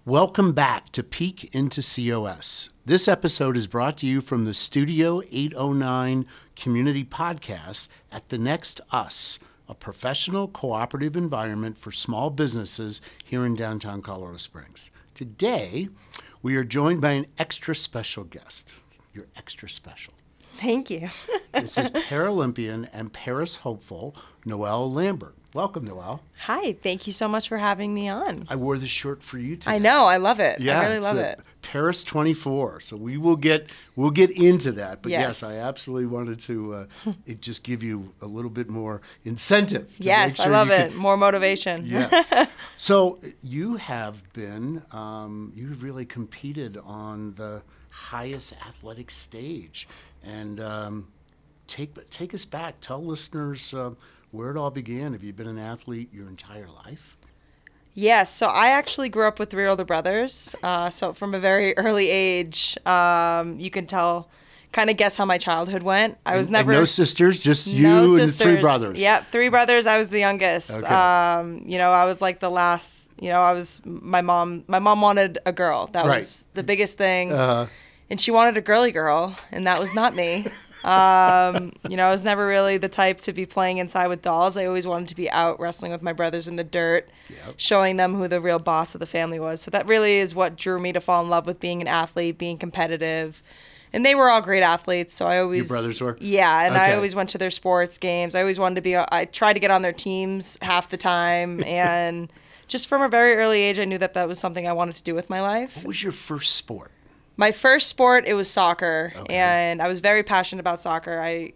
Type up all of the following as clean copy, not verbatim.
Welcome back to Peek into COS. This episode is brought to you from the Studio 809 Community Podcast at The Next Us, a professional cooperative environment for small businesses here in downtown Colorado Springs. Today, we are joined by an extra special guest. You're extra special. Thank you. This is Paralympian and Paris hopeful, Noelle Lambert. Welcome, Noelle. Hi, thank you so much for having me on. I wore this shirt for you today. I know, I love it. Yeah, I really love it. Paris 24. So we'll get into that. But yes, I absolutely wanted to just give you a little bit more incentive. Yes, I love it. More motivation. Yes. So you have been, you've really competed on the highest athletic stage. And take us back. Tell listeners where it all began. Have you been an athlete your entire life? Yes. So I actually grew up with three older brothers. So from a very early age, you can kind of guess how my childhood went. I was never... And no sisters, just you and three brothers. Yep, three brothers. I was the youngest. Okay. I was like the last, my mom wanted a girl. That was the biggest thing. And she wanted a girly girl, and that was not me. I was never really the type to be playing inside with dolls. I always wanted to be out wrestling with my brothers in the dirt, showing them who the real boss of the family was. So that really is what drew me to fall in love with being an athlete, being competitive. And they were all great athletes, so I always... Your brothers were? Yeah, and I always went to their sports games. I always wanted to be... I tried to get on their teams half the time, and just from a very early age, I knew that was something I wanted to do with my life. What was your first sport? My first sport, it was soccer, and I was very passionate about soccer. I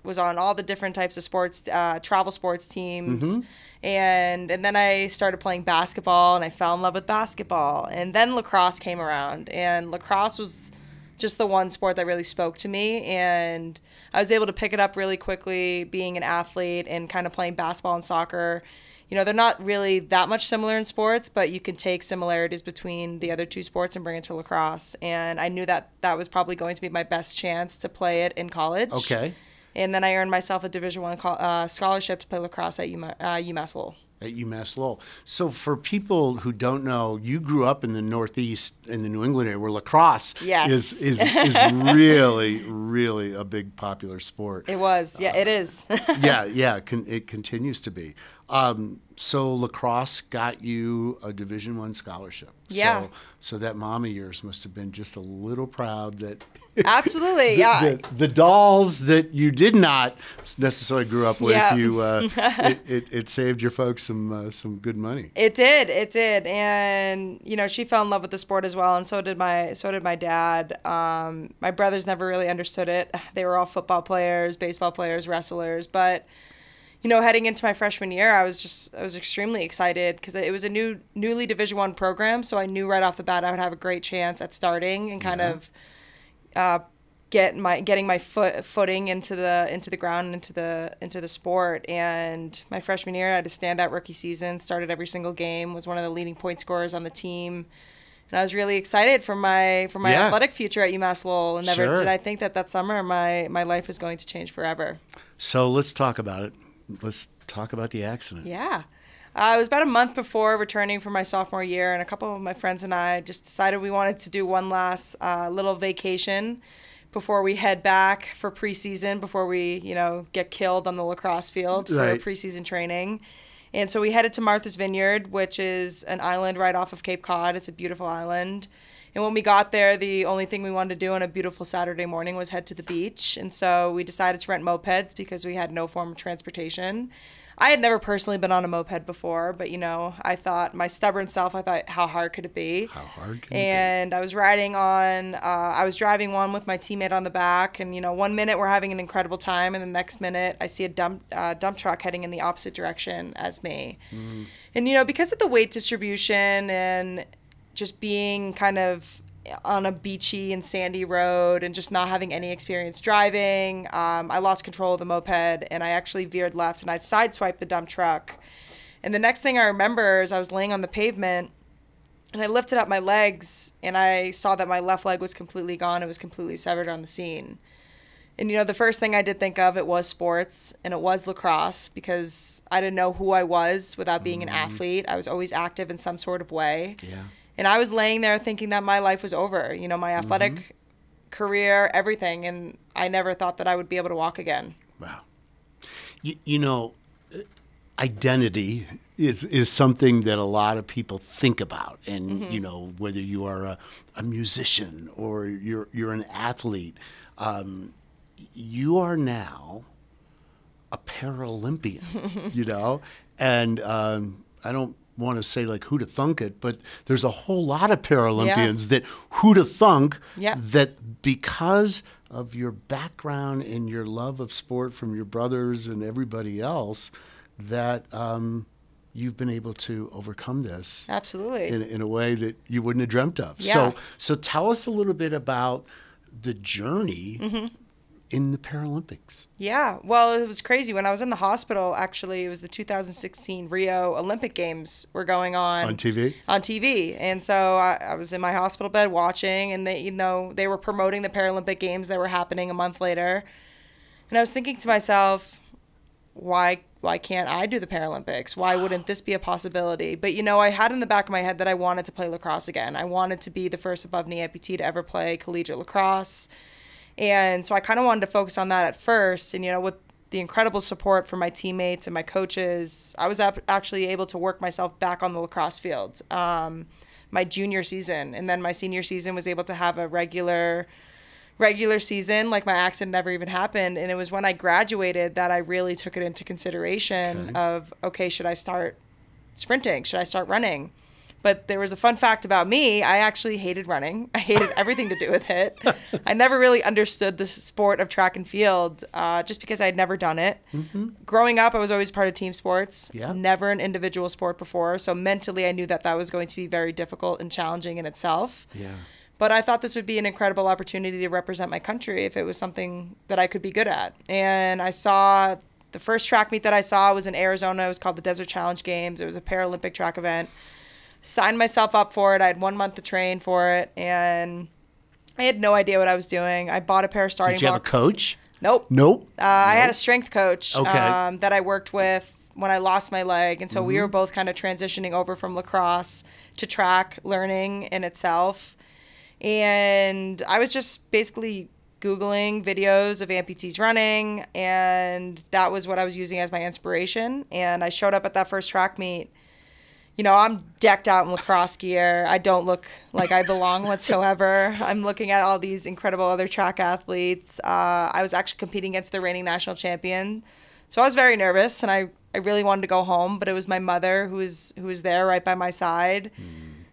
was on all the different types of sports, travel sports teams, and then I started playing basketball, and I fell in love with basketball. And then lacrosse came around, and lacrosse was just the one sport that really spoke to me, and I was able to pick it up really quickly, being an athlete and kind of playing basketball and soccer. They're not really that much similar in sports, but you can take similarities between the other two sports and bring it to lacrosse. And I knew that was probably going to be my best chance to play it in college. Okay. And then I earned myself a Division I scholarship to play lacrosse at UMass Lowell. At UMass Lowell. So for people who don't know, you grew up in the Northeast, in the New England area, where lacrosse is really, really a big popular sport. It was. Yeah, it is. It continues to be. So lacrosse got you a Division I scholarship. Yeah. So that mom of yours must have been just a little proud that... Absolutely, yeah. The dolls that you did not necessarily grew up with, it saved your folks some good money. It did, and she fell in love with the sport as well, and so did my dad. My brothers never really understood it. They were all football players, baseball players, wrestlers, but heading into my freshman year, I was extremely excited because it was a newly Division I program, so I knew right off the bat I would have a great chance at starting and kind of getting my footing into the ground and into the sport. And my freshman year, I had a standout rookie season, started every single game, was one of the leading point scorers on the team. And I was really excited for my athletic future at UMass Lowell. And never did I think that summer my life was going to change forever. So let's talk about it. Let's talk about the accident. Yeah. It was about a month before returning from my sophomore year, and a couple of my friends and I just decided we wanted to do one last little vacation before we head back for preseason, before we, get killed on the lacrosse field for preseason training. And so we headed to Martha's Vineyard, which is an island right off of Cape Cod. It's a beautiful island. And when we got there, the only thing we wanted to do on a beautiful Saturday morning was head to the beach. And so we decided to rent mopeds because we had no form of transportation. I had never personally been on a moped before, but, I thought, my stubborn self, how hard could it be? How hard could it be? And I was driving one with my teammate on the back, and, 1 minute we're having an incredible time, and the next minute I see a dump truck heading in the opposite direction as me. And, because of the weight distribution and just being kind of on a beachy and sandy road and just not having any experience driving, I lost control of the moped, and I actually veered left and I sideswiped the dump truck. And the next thing I remember is I was laying on the pavement and I lifted up my legs and I saw that my left leg was completely gone. It was completely severed on the scene. And, the first thing I did think of, it was sports, and it was lacrosse, because I didn't know who I was without being an athlete. I was always active in some sort of way. Yeah. And I was laying there thinking that my life was over, my athletic career, everything. And I never thought that I would be able to walk again. Wow. Identity is something that a lot of people think about. And, whether you are a musician or you're an athlete, you are now a Paralympian, and I don't want to say like who to thunk it, but there's a whole lot of Paralympians that who to thunk that because of your background and your love of sport from your brothers and everybody else, that you've been able to overcome this. Absolutely. In a way that you wouldn't have dreamt of. Yeah. So tell us a little bit about the journey in the Paralympics. Yeah. Well, it was crazy. When I was in the hospital, actually, it was the 2016 Rio Olympic Games were going on. On TV? On TV. And so I was in my hospital bed watching, and they were promoting the Paralympic Games that were happening a month later. And I was thinking to myself, why can't I do the Paralympics? Why wouldn't this be a possibility? But, I had in the back of my head that I wanted to play lacrosse again. I wanted to be the first above-knee amputee to ever play collegiate lacrosse. And so I kind of wanted to focus on that at first. And, with the incredible support from my teammates and my coaches, I was actually able to work myself back on the lacrosse field my junior season. And then my senior season was able to have a regular season, like my accident never even happened. And it was when I graduated that I really took it into consideration of, okay, should I start sprinting? Should I start running? But there was a fun fact about me. I actually hated running. I hated everything to do with it. I never really understood the sport of track and field just because I had never done it. Growing up, I was always part of team sports, never an individual sport before. So mentally, I knew that was going to be very difficult and challenging in itself. Yeah. But I thought this would be an incredible opportunity to represent my country if it was something that I could be good at. And I saw the first track meet that I saw was in Arizona. It was called the Desert Challenge Games. It was a Paralympic track event. Signed myself up for it. I had 1 month to train for it, and I had no idea what I was doing. I bought a pair of starting blocks. Did you have a coach? Nope. I had a strength coach that I worked with when I lost my leg. And so we were both kind of transitioning over from lacrosse to track learning in itself. And I was just basically Googling videos of amputees running, and that was what I was using as my inspiration. And I showed up at that first track meet. I'm decked out in lacrosse gear. I don't look like I belong whatsoever. I'm looking at all these incredible other track athletes. I was actually competing against the reigning national champion. So I was very nervous, and I really wanted to go home, but it was my mother who was there right by my side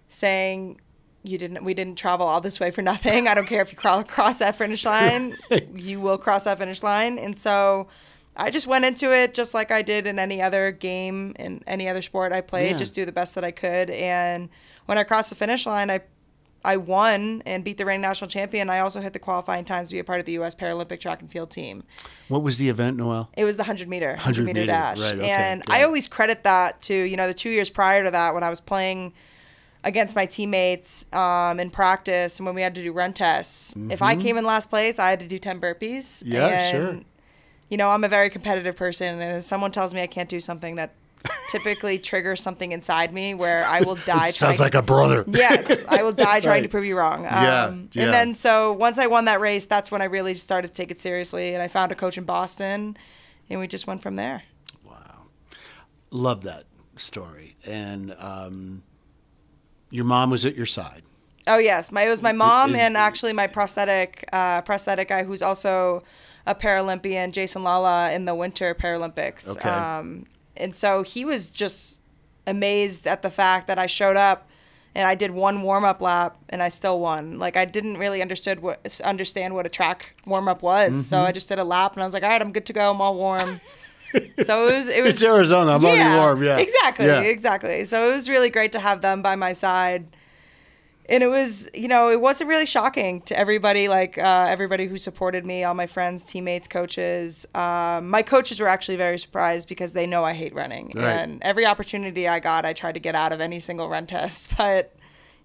saying, we didn't travel all this way for nothing. I don't care if you cross that finish line. You will cross that finish line. And so I just went into it just like I did in any other game, in any other sport I played, just do the best that I could. And when I crossed the finish line, I won and beat the reigning national champion. I also hit the qualifying times to be a part of the U.S. Paralympic track and field team. What was the event, Noelle? It was the 100-meter dash. Right, okay, and I always credit that to, the 2 years prior to that when I was playing against my teammates in practice and when we had to do run tests. If I came in last place, I had to do 10 burpees. Yeah, sure. I'm a very competitive person, and if someone tells me I can't do something, that typically triggers something inside me where I will die. Sounds like a brother. Yes, I will die trying to prove you wrong. Yeah. And then so once I won that race, that's when I really started to take it seriously, and I found a coach in Boston, and we just went from there. Wow. Love that story. And your mom was at your side. Oh, yes. It was my mom and actually my prosthetic guy who's also a Paralympian, Jason Lala, in the Winter Paralympics. Okay. And so he was just amazed at the fact that I showed up and I did one warm-up lap and I still won. Like, I didn't really understand what a track warm-up was. So I just did a lap and I was like, all right, I'm good to go. I'm all warm. So it was it's Arizona. I'm already warm. Yeah. Exactly. So it was really great to have them by my side. And it was, it wasn't really shocking to everybody, everybody who supported me, all my friends, teammates, coaches. My coaches were actually very surprised because they know I hate running. Right. And every opportunity I got, I tried to get out of any single run test. But,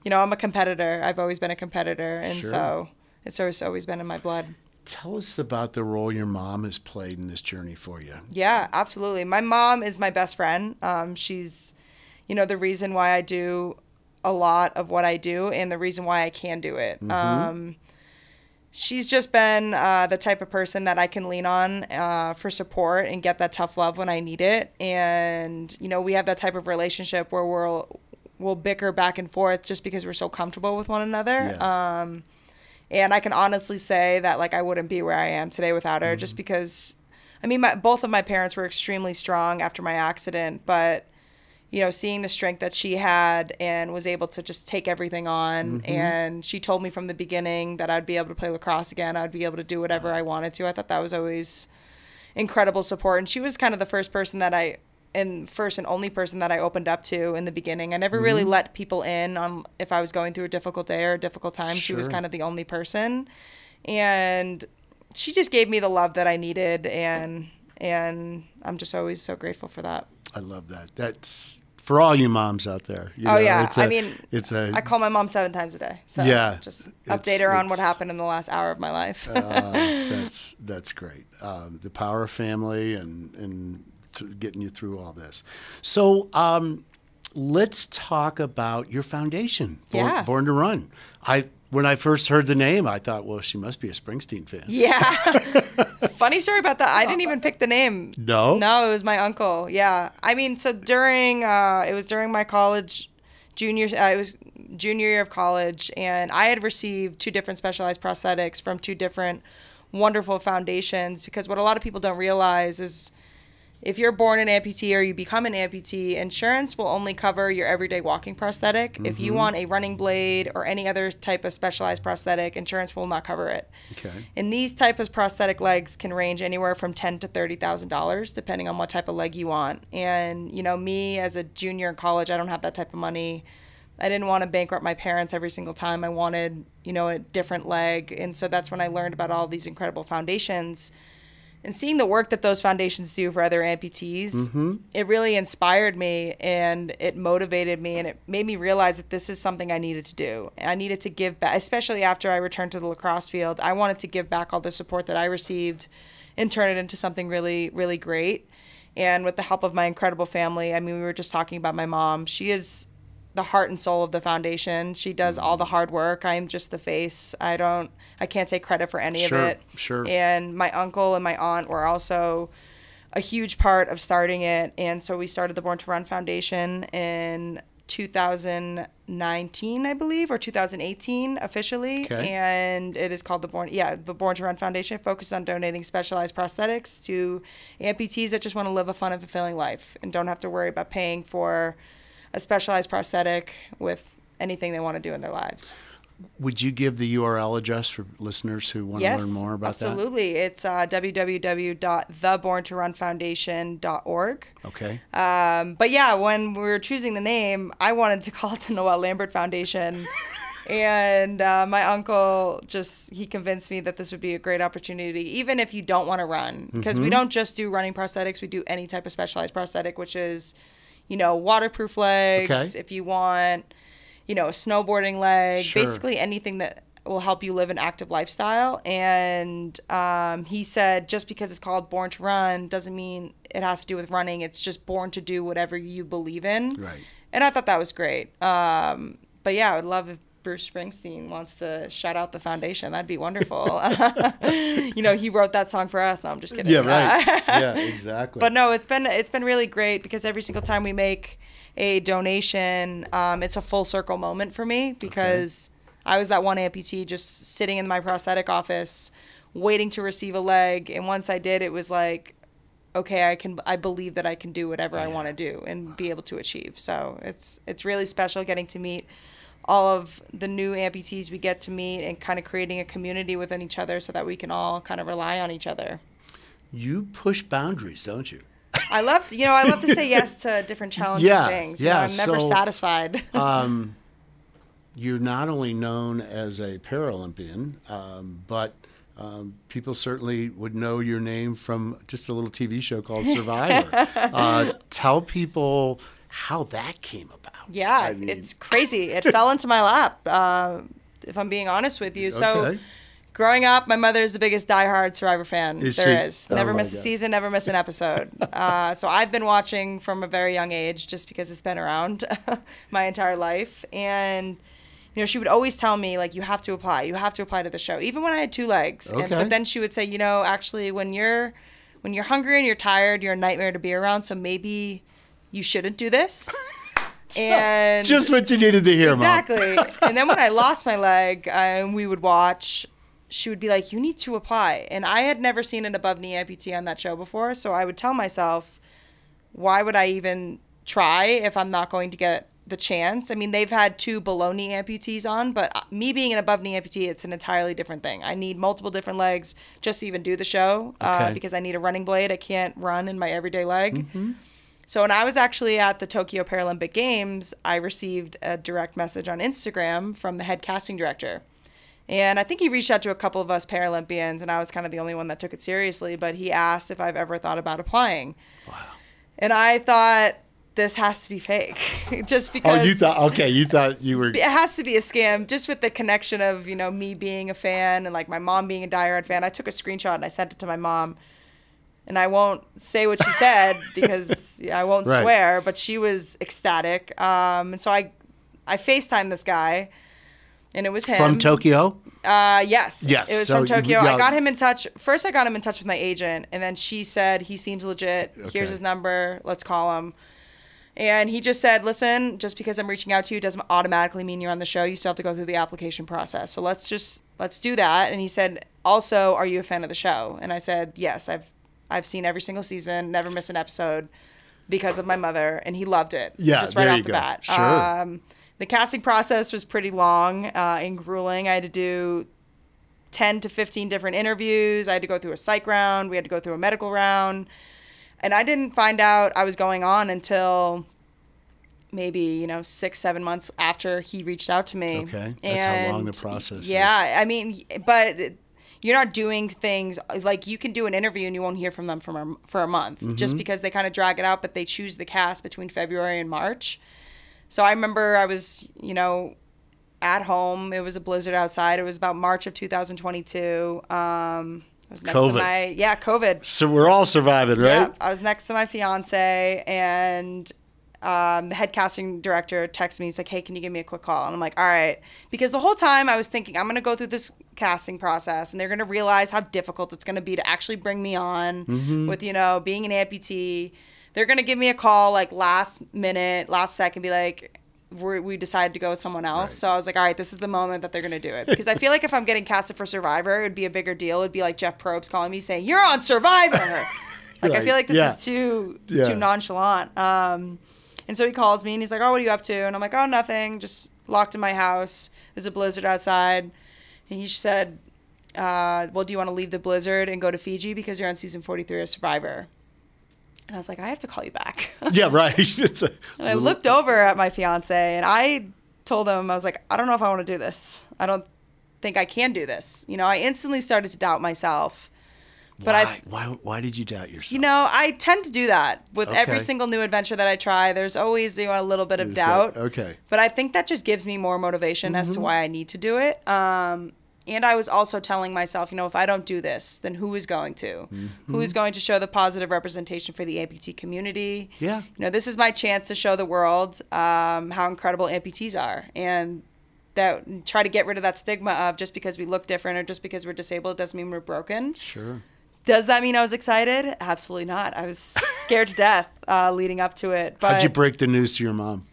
I'm a competitor. I've always been a competitor. And so it's always been in my blood. tell us about the role your mom has played in this journey for you. Yeah, absolutely. My mom is my best friend. She's, the reason why I do a lot of what I do and the reason why I can do it. She's just been the type of person that I can lean on for support and get that tough love when I need it. And, we have that type of relationship where we'll bicker back and forth just because we're so comfortable with one another. Yeah. And I can honestly say that, I wouldn't be where I am today without her, just because, both of my parents were extremely strong after my accident, but, seeing the strength that she had and was able to just take everything on. And she told me from the beginning that I'd be able to play lacrosse again. I'd be able to do whatever I wanted to. I thought that was always incredible support. And she was kind of the first and only person that I opened up to in the beginning. I never really let people in on if I was going through a difficult day or a difficult time. Sure. She was kind of the only person. And she just gave me the love that I needed. And I'm just always so grateful for that. I love that. That's for all you moms out there. I call my mom 7 times a day. So just update her on what happened in the last hour of my life. That's great. The power of family and getting you through all this. So let's talk about your foundation, Born to Run. When I first heard the name, I thought, well, she must be a Springsteen fan. Yeah. Funny story about that. I didn't even pick the name. No? No, it was my uncle. Yeah. So it was during my it was junior year of college, and I had received 2 different specialized prosthetics from 2 different wonderful foundations, because what a lot of people don't realize is if you're born an amputee or you become an amputee, insurance will only cover your everyday walking prosthetic. If you want a running blade or any other type of specialized prosthetic, insurance will not cover it. Okay. And these type of prosthetic legs can range anywhere from $10,000 to $30,000, depending on what type of leg you want. And, me as a junior in college, I don't have that type of money. I didn't want to bankrupt my parents every single time. I wanted, a different leg. And so that's when I learned about all these incredible foundations. And seeing the work that those foundations do for other amputees, it really inspired me and it motivated me, and it made me realize that this is something I needed to do. I needed to give back, especially after I returned to the lacrosse field. I wanted to give back all the support that I received and turn it into something really, really great. And with the help of my incredible family, we were just talking about my mom. She is the heart and soul of the foundation. She does all the hard work. I am just the face. I can't take credit for any of it. Sure. And my uncle and my aunt were also a huge part of starting it. And so we started the Born to Run Foundation in 2019, I believe, or 2018 officially. Okay. And it is called the Born to Run Foundation. It focuses on donating specialized prosthetics to amputees that just want to live a fun and fulfilling life and don't have to worry about paying for a specialized prosthetic with anything they want to do in their lives. Would you give the URL address for listeners who want to learn more about absolutely. That? It's www.theborntoRunFoundation.org. Okay. But yeah, when we were choosing the name, I wanted to call it the Noelle Lambert Foundation. And my uncle he convinced me that this would be a great opportunity, even if you don't want to run. Because we don't just do running prosthetics. We do any type of specialized prosthetic, which is, waterproof legs. Okay. If you want, a snowboarding leg, basically anything that will help you live an active lifestyle. And he said, just because it's called Born to Run doesn't mean it has to do with running. It's just born to do whatever you believe in. Right. And I thought that was great. But yeah, I would love if Bruce Springsteen wants to shout out the foundation. That'd be wonderful. He wrote that song for us. No, I'm just kidding. Yeah, right. Yeah, exactly. But no, it's been really great, because every single time we make a donation, it's a full circle moment for me, because I was that one amputee just sitting in my prosthetic office waiting to receive a leg, and once I did, it was like, okay, I believe that I can do whatever I want to do and be able to achieve. So it's really special getting to meet all of the new amputees we get to meet and kind of creating a community within each other so that we can all kind of rely on each other. You push boundaries, don't you? I love to say yes to different challenging things. I'm never satisfied. You're not only known as a Paralympian, but people certainly would know your name from just a little TV show called Survivor. Tell people how that came about. Yeah, it's crazy. It fell into my lap, if I'm being honest with you. So Growing up, my mother is the biggest diehard Survivor fan Is there she? is. Oh Never my miss a God. season, never miss an episode. So I've been watching from a very young age just because it's been around my entire life. And, you know, she would always tell me, like, you have to apply. You have to apply to the show, even when I had 2 legs. Okay. But then she would say, you know, actually, when you're hungry and you're tired, you're a nightmare to be around. So maybe you shouldn't do this. And Just what you needed to hear, Mom. exactly. And then when I lost my leg and we would watch, she would be like, you need to apply. And I had never seen an above knee amputee on that show before. So I would tell myself, why would I even try if I'm not going to get the chance? I mean, they've had 2 below knee amputees on, but me being an above knee amputee, it's an entirely different thing. I need multiple different legs just to even do the show Okay. because I need a running blade. I can't run in my everyday leg. So when I was actually at the Tokyo Paralympic Games, I received a direct message on Instagram from the head casting director. And I think he reached out to a couple of us Paralympians, and I was kind of the only one that took it seriously, but he asked if I've ever thought about applying. Wow. And I thought, this has to be fake. Just because... Oh, you thought you were... It has to be a scam, just with the connection of, you know, me being a fan and, like, my mom being a diehard fan. I took a screenshot and I sent it to my mom. And I won't say what she said because I won't Right. swear, but she was ecstatic. And so I FaceTimed this guy, and it was him. From Tokyo? Yes. Yes. It was So from Tokyo. yeah. I got him in touch. First, I got him in touch with my agent, and then she said, he seems legit. Okay. Here's his number. Let's call him. And he just said, listen, just because I'm reaching out to you doesn't automatically mean you're on the show. You still have to go through the application process. So let's do that. And he said, also, are you a fan of the show? And I said, yes, I've seen every single season, never miss an episode because of my mother, and he loved it. Yeah, just right there off you the go. bat. Sure. The casting process was pretty long and grueling. I had to do 10 to 15 different interviews. I had to go through a psych round. We had to go through a medical round. And I didn't find out I was going on until maybe, 6-7 months after he reached out to me. Okay. That's how long the process is. Yeah, I mean, but you're not doing things like you can do an interview and you won't hear from them for a month just because they kind of drag it out, but they choose the cast between February and March. So I remember I was, at home. It was a blizzard outside. It was about March of 2022. I was next COVID. to COVID. So we're all surviving, right? Yeah, I was next to my fiance, and the head casting director texted me. He's like, hey, can you give me a quick call? And I'm like, all right. Because the whole time I was thinking, I'm going to go through this casting process, and they're going to realize how difficult it's going to be to actually bring me on with, being an amputee. They're going to give me a call like last second, be like, we decided to go with someone else. Right. So I was like, all right, this is the moment that they're going to do it. Because I feel like if I'm getting casted for Survivor, it'd be a bigger deal. It'd be like Jeff Probst calling me saying, you're on Survivor. I feel like this is too nonchalant. And so he calls me and he's like, oh, what are you up to? And I'm like, oh, nothing. Just locked in my house. There's a blizzard outside. And he said, well, do you want to leave the blizzard and go to Fiji because you're on season 43 of Survivor? And I was like, I have to call you back. Yeah, right. And I looked over at my fiance and I told him, I was like, I don't know if I want to do this. I don't think I can do this. I instantly started to doubt myself. But why did you doubt yourself? I tend to do that with every Okay. single new adventure that I try. There's always a little bit of doubt. Okay. But I think that just gives me more motivation as to why I need to do it. And I was also telling myself, if I don't do this, then who is going to? Who is going to show the positive representation for the amputee community? Yeah. This is my chance to show the world how incredible amputees are. And that try to get rid of that stigma of just because we look different or just because we're disabled doesn't mean we're broken. Sure. Does that mean I was excited? Absolutely not. I was scared to death leading up to it. But How'd you break the news to your mom?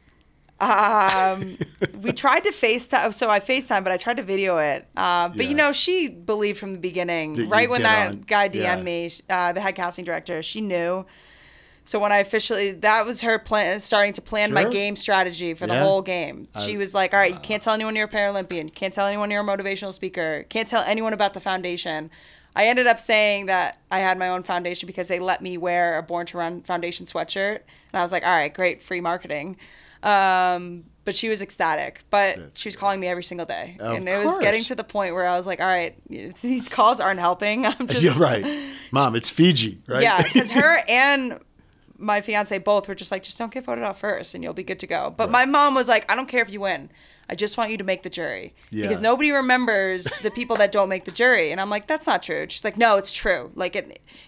we tried to FaceTime. So I FaceTime, but I tried to video it. But she believed from the beginning. Right when that guy DM'd me, the head casting director, she knew. So when I that was her plan, starting to plan my game strategy for the whole game. She was like, all right, you can't tell anyone you're a Paralympian. You can't tell anyone you're a motivational speaker. Can't tell anyone about the foundation. I ended up saying that I had my own foundation because they let me wear a Born to Run Foundation sweatshirt. And I was like, all right, great, free marketing. But she was ecstatic. But she was calling me every single day. And it was getting to the point where I was like, all right, these calls aren't helping. I'm just... You're right. Mom, it's Fiji, right? Yeah, because her and my fiance both were just like, just don't get voted out first and you'll be good to go. But my mom was like, I don't care if you win. I just want you to make the jury. Because nobody remembers the people that don't make the jury. And I'm like, that's not true. She's like, no, it's true.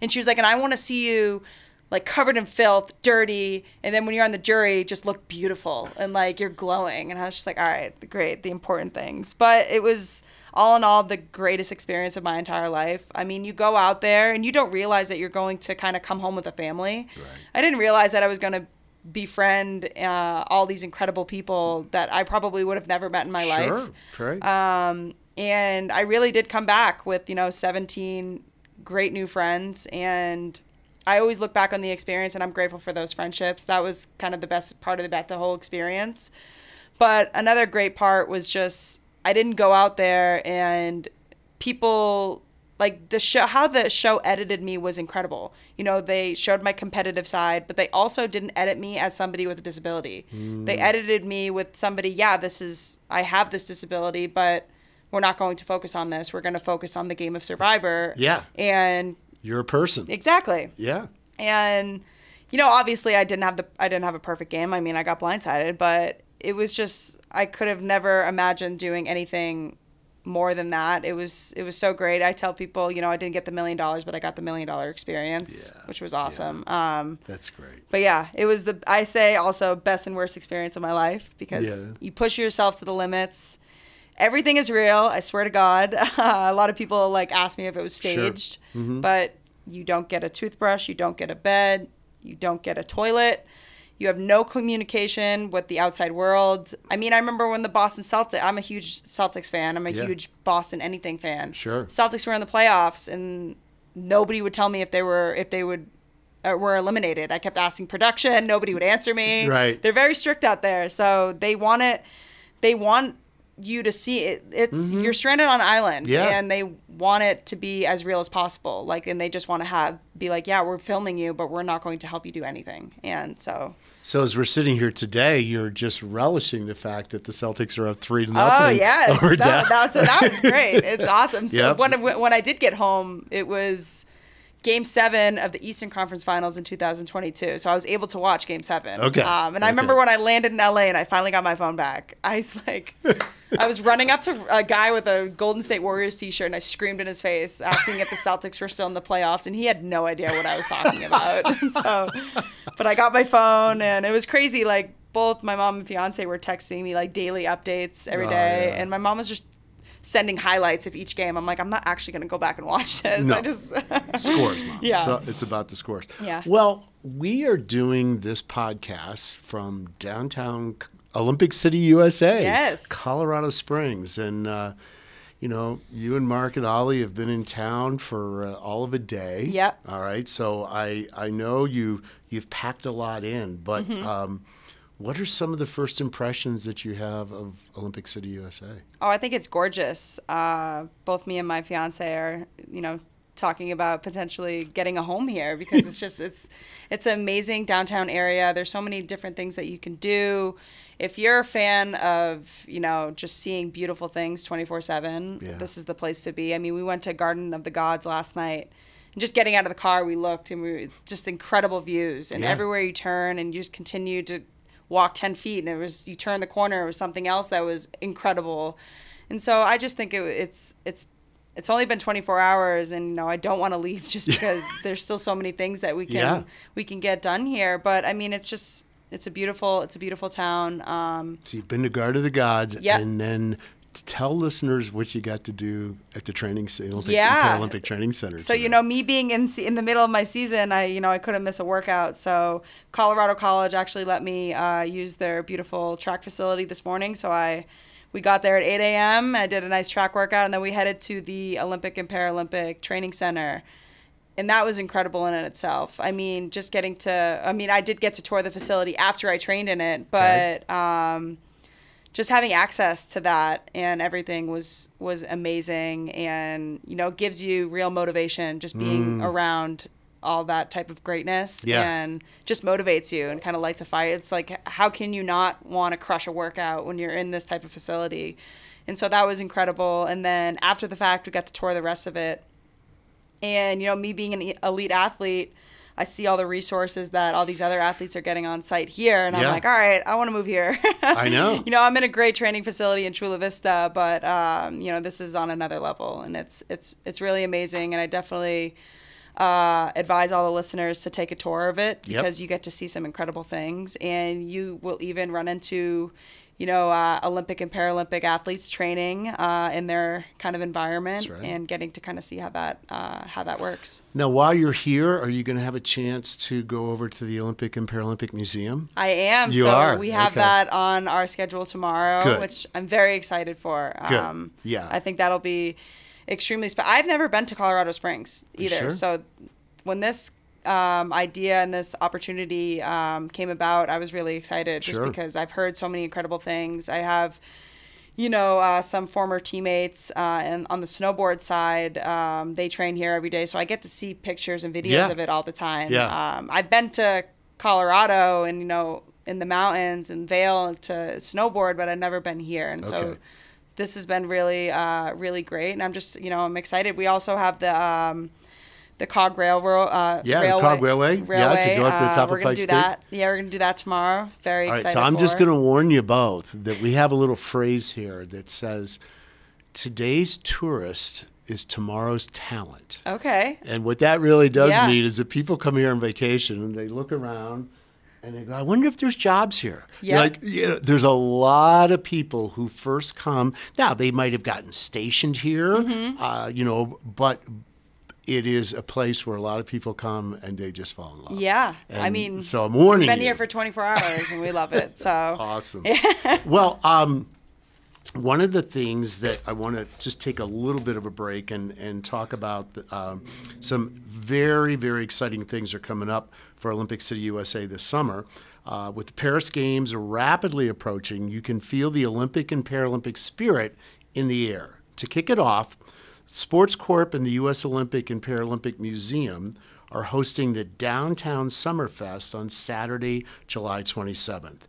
And she was like, and I want to see you like covered in filth, dirty, and then when you're on the jury, just look beautiful and like you're glowing. And I was just like, all right, great, the important things. But it was all in all the greatest experience of my entire life. I mean, you go out there and you don't realize that you're going to kind of come home with a family. Right. I didn't realize that I was going to befriend all these incredible people that I probably would have never met in my life. Sure, and I really did come back with, 17 great new friends, and I always look back on the experience and I'm grateful for those friendships. That was kind of the best part of the whole experience. But another great part was just, I didn't go out there and people, like how the show edited me was incredible. They showed my competitive side, but they also didn't edit me as somebody with a disability. They edited me with somebody, I have this disability, but we're not going to focus on this. We're going to focus on the game of Survivor. Yeah. And you're a person. Exactly. Yeah. And, obviously I didn't have a perfect game. I mean, I got blindsided, but it was just, I could have never imagined doing anything more than that. It was so great. I tell people, I didn't get the $1 million, but I got the $1 million experience, which was awesome. Yeah. That's great. But yeah, it was I say also best and worst experience of my life because you push yourself to the limits. Everything is real. I swear to God. A lot of people ask me if it was staged, but you don't get a toothbrush. You don't get a bed. You don't get a toilet. You have no communication with the outside world. I mean, I remember when the Boston Celtics, I'm a huge Celtics fan. I'm a huge Boston anything fan. Sure. Celtics were in the playoffs and nobody would tell me if they were eliminated. I kept asking production. Nobody would answer me. Right. They're very strict out there. So they want you to see it. It's you're stranded on an island and they want it to be as real as possible. And they just want to be like, yeah, we're filming you, but we're not going to help you do anything. And so as we're sitting here today, you're just relishing the fact that the Celtics are up 3-0. Oh yes, that was great. It's awesome. So when I did get home, it was Game 7 of the Eastern Conference Finals in 2022. So I was able to watch Game 7. Okay. I remember when I landed in LA and I finally got my phone back. I was running up to a guy with a Golden State Warriors t-shirt and I screamed in his face asking if the Celtics were still in the playoffs, and he had no idea what I was talking about. But I got my phone and it was crazy. Both my mom and fiance were texting me daily updates every day. Yeah. And my mom was just sending highlights of each game. I'm like, I'm not actually going to go back and watch this. No. I just scores, Mom. Yeah. So it's about the scores. Yeah. Well, we are doing this podcast from downtown Olympic City, USA. Yes. Colorado Springs. And, you and Mark and Ollie have been in town for all of a day. Yep. All right. So I know you've packed a lot in, but what are some of the first impressions that you have of Olympic City, USA? Oh, I think it's gorgeous. Both me and my fiance are, talking about potentially getting a home here because it's an amazing downtown area. There's so many different things that you can do. If you're a fan of, just seeing beautiful things 24/7, this is the place to be. I mean, we went to Garden of the Gods last night. And just getting out of the car, we looked and just incredible views. And everywhere you turn and you just continue to walk 10 feet and you turn the corner, it was something else that was incredible. And so I just think it's only been 24 hours and I don't want to leave just because there's still so many things that we can get done here. But I mean, it's a beautiful town. So you've been to Garden of the Gods. Yep. And then tell listeners what you got to do at the Paralympic Training Center. So, me being in the middle of my season, I couldn't miss a workout. So Colorado College actually let me use their beautiful track facility this morning. So we got there at 8 a.m. I did a nice track workout, and then we headed to the Olympic and Paralympic Training Center. And that was incredible in itself. I mean, I did get to tour the facility after I trained in it, but just having access to that and everything was amazing, and gives you real motivation just being around all that type of greatness and just motivates you and kind of lights a fire. It's like, how can you not want to crush a workout when you're in this type of facility? And so that was incredible. And then after the fact, we got to tour the rest of it. And, me being an elite athlete, I see all the resources that all these other athletes are getting on site here, and I'm Yeah. like, all right, I want to move here. I know. You know, I'm in a great training facility in Chula Vista, but you know, this is on another level, and it's really amazing, and I definitely advise all the listeners to take a tour of it, because you get to see some incredible things, and you will even run into, you know, Olympic and Paralympic athletes training in their kind of environment, and getting to kind of see how that works. Now, while you're here, are you going to have a chance to go over to the Olympic and Paralympic Museum? I am. You so are. we have that on our schedule tomorrow, Good. which I'm very excited for. Good. Yeah. I think that'll be extremely special. I've never been to Colorado Springs either. Sure? So when this idea and this opportunity came about, I was really excited, just because I've heard so many incredible things. I have, you know, some former teammates, and on the snowboard side, they train here every day, so I get to see pictures and videos of it all the time. I've been to Colorado and, you know, in the mountains and Vail to snowboard, but I've never been here, and so this has been really, really great, and I'm just, you know, I'm excited. We also have the Cog Railroad, the Cog Railway. Yeah, to go up to the top we're of gonna Pikes do Peak. that. Yeah, we're gonna do that tomorrow. Very excited. So I'm for just it. going to warn you both that we have a little phrase here that says, "Today's tourist is tomorrow's talent." Okay. And what that really does mean is that people come here on vacation and they look around and they go, "I wonder if there's jobs here." Yeah. Like, you know, there's a lot of people who first come. Now, they might have gotten stationed here, you know, but it is a place where a lot of people come and they just fall in love. Yeah. And I mean, so I'm warning you. we've been here for 24 hours and we love it. So Awesome. Well, one of the things that I want to just take a little bit of a break and talk about, some very, very exciting things are coming up for Olympic City, USA this summer. With the Paris Games rapidly approaching, you can feel the Olympic and Paralympic spirit in the air. To kick it off, Sports Corp and the U.S. Olympic and Paralympic Museum are hosting the Downtown Summerfest on Saturday, July 27th.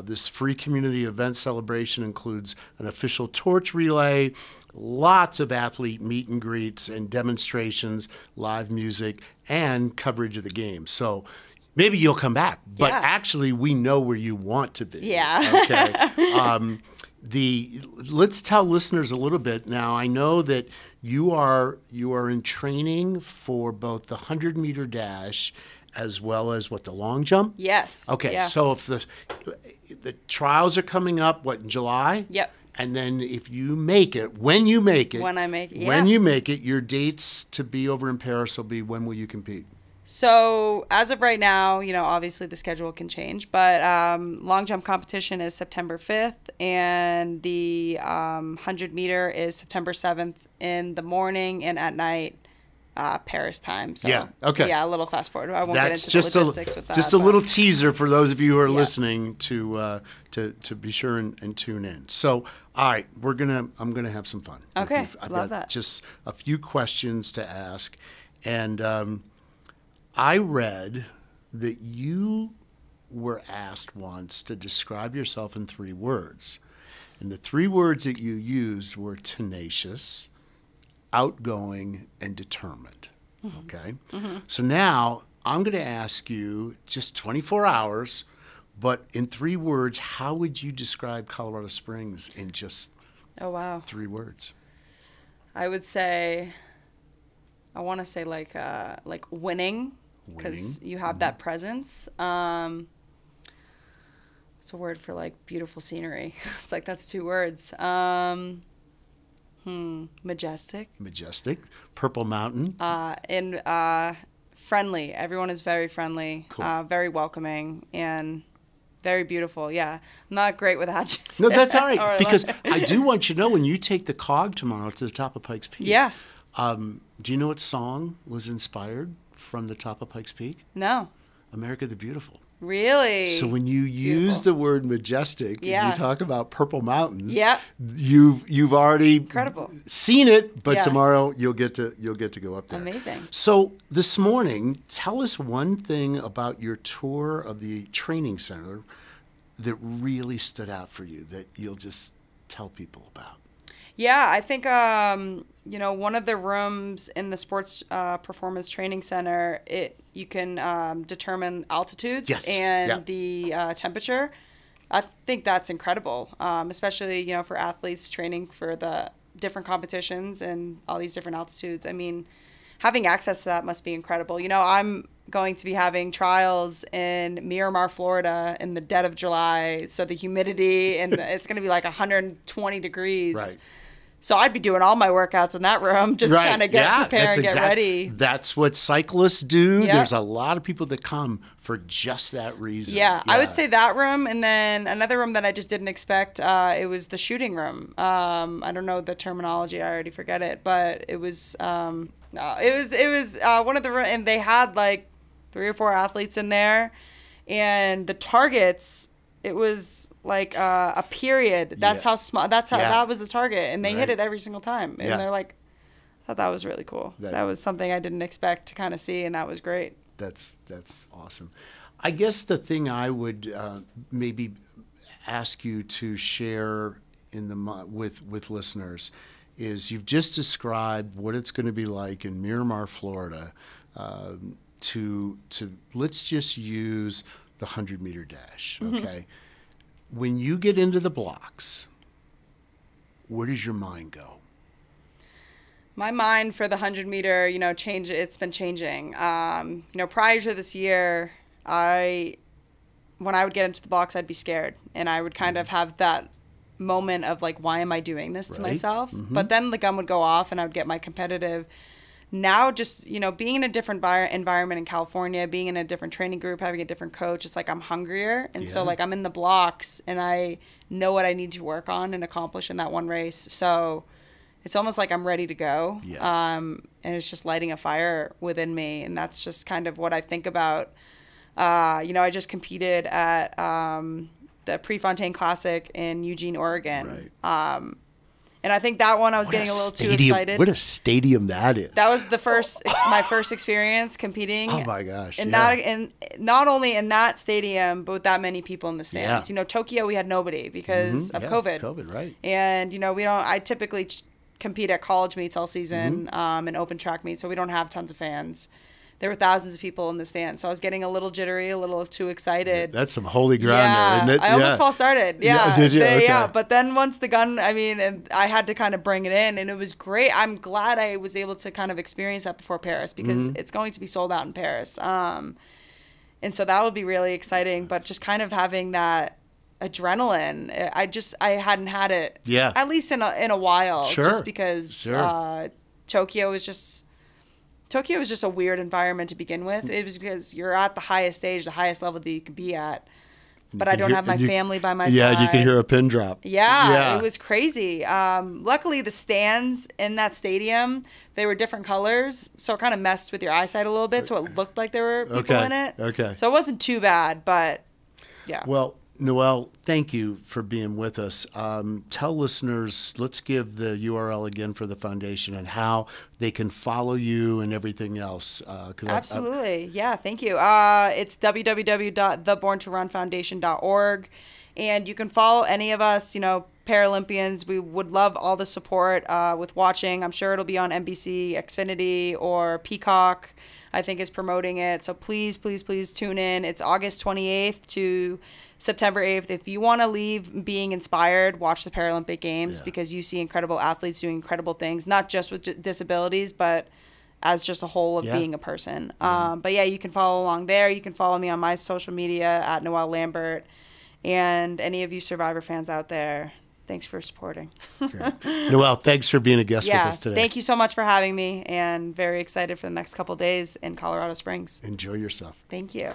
This free community event celebration includes an official torch relay, lots of athlete meet and greets and demonstrations, live music, and coverage of the games. So maybe you'll come back, but actually we know where you want to be. Yeah. Okay. Let's tell listeners a little bit now. I know that you are in training for both the 100-meter dash as well as the long jump? Yes. Okay. Yeah. So if the trials are coming up, in July? Yep. And then if you make it, when you make it, When I make it, when you make it, your dates to be over in Paris will be, when will you compete? So as of right now, you know, obviously the schedule can change, but long jump competition is September 5th, and the 100-meter is September 7th in the morning and at night, Paris time. So Yeah, okay. Yeah, a little fast forward. I won't That's get into the logistics with that. just a but- little teaser for those of you who are listening to be sure and tune in. So, all right, I'm gonna have some fun. Okay, I've love got that. just a few questions to ask, and I read that you were asked once to describe yourself in 3 words, and the 3 words that you used were tenacious, outgoing, and determined. Okay? So now I'm going to ask you just 24 hours, but in 3 words, how would you describe Colorado Springs in just Oh, wow. 3 words? I would say, I want to say like winning, because you have that presence. What's a word for like beautiful scenery? It's like, that's 2 words. Majestic. Majestic. Purple Mountain. And friendly. Everyone is very friendly, Cool. very welcoming, and very beautiful. Yeah. I'm not great with adjectives. No, that's all right, Or because like- I do want you to know, when you take the COG tomorrow to the top of Pikes Peak. Yeah. Do you know what song was inspired from the top of Pikes Peak? No. America the Beautiful. Really? So when you use the word majestic and Yeah. you talk about purple mountains, Yeah. you've already Incredible. seen it, but Yeah. tomorrow you'll get to go up there. Amazing. So this morning, tell us one thing about your tour of the training center that really stood out for you that you'll just tell people about. Yeah, I think one of the rooms in the sports performance training center, you can determine altitudes and the temperature. I think that's incredible, especially for athletes training for the different competitions and all these different altitudes. I mean, having access to that must be incredible. I'm going to be having trials in Miramar, Florida in the dead of July. So the humidity and it's going to be like 120 degrees. Right. So I'd be doing all my workouts in that room, just kind of prepare and get ready. That's what cyclists do. Yep. There's a lot of people that come for just that reason. Yeah, I would say that room, and then another room that I just didn't expect. It was the shooting room. I don't know the terminology. I already forget it, but it was one of the rooms, and they had like 3 or 4 athletes in there, and the targets. It was like a period. That's how small. That's how that was the target, and they hit it every single time. And they're like, I thought that was really cool. That was something I didn't expect to kind of see, and that was great. That's awesome. I guess the thing I would maybe ask you to share with listeners is you've just described what it's going to be like in Miramar, Florida, to let's just use the 100-meter dash, okay? When you get into the blocks, where does your mind go? My mind for the 100-meter, it's been changing. Prior to this year, when I would get into the blocks, I'd be scared, and I would kind of have that moment of like, why am I doing this to myself? But then the gun would go off, and I would get my competitive. Now, just, being in a different environment in California, being in a different training group, having a different coach, it's like I'm hungrier. And so, like, I'm in the blocks, and I know what I need to work on and accomplish in that one race. So it's almost like I'm ready to go. Yeah. And it's just lighting a fire within me. And that's just kind of what I think about. I just competed at the Prefontaine Classic in Eugene, Oregon. Right. And I think that one I was getting a little too excited. What a stadium that is! That was my first experience competing. Oh my gosh! And not only in that stadium, but with that many people in the stands. Yeah. Tokyo we had nobody because of COVID. COVID, right? And we don't. I typically compete at college meets all season and open track meets, so we don't have tons of fans. There were thousands of people in the stand, so I was getting a little jittery, a little too excited. That's some holy ground there, isn't it? I almost false started. Yeah. Did you? Okay. Yeah, but then once the gun, and I had to kind of bring it in, and it was great. I'm glad I was able to kind of experience that before Paris because it's going to be sold out in Paris. And so that will be really exciting, but just kind of having that adrenaline, I hadn't had it. Yeah. At least in a while. Sure. Just because Tokyo was just a weird environment to begin with. It was because you're at the highest stage, the highest level that you can be at. But I don't have my family by my side. Yeah, you can hear a pin drop. Yeah, it was crazy. Luckily, the stands in that stadium, they were different colors, so it kind of messed with your eyesight a little bit, so it looked like there were people in it. Okay. So it wasn't too bad, but yeah. Well, Noelle, thank you for being with us. Tell listeners, let's give the URL again for the foundation and how they can follow you and everything else. Absolutely. Yeah, thank you. It's www.theborntorunfoundation.org. And you can follow any of us, Paralympians. We would love all the support with watching. I'm sure it'll be on NBC, Xfinity, or Peacock, I think is promoting it. So please, please, please tune in. It's August 28th to September 8th. If you want to leave being inspired, watch the Paralympic Games because you see incredible athletes doing incredible things, not just with disabilities, but as just a whole of being a person. But yeah, you can follow along there. You can follow me on my social media at Noelle Lambert. And any of you Survivor fans out there, thanks for supporting. Noelle, thanks for being a guest with us today. Thank you so much for having me, and very excited for the next couple of days in Colorado Springs. Enjoy yourself. Thank you.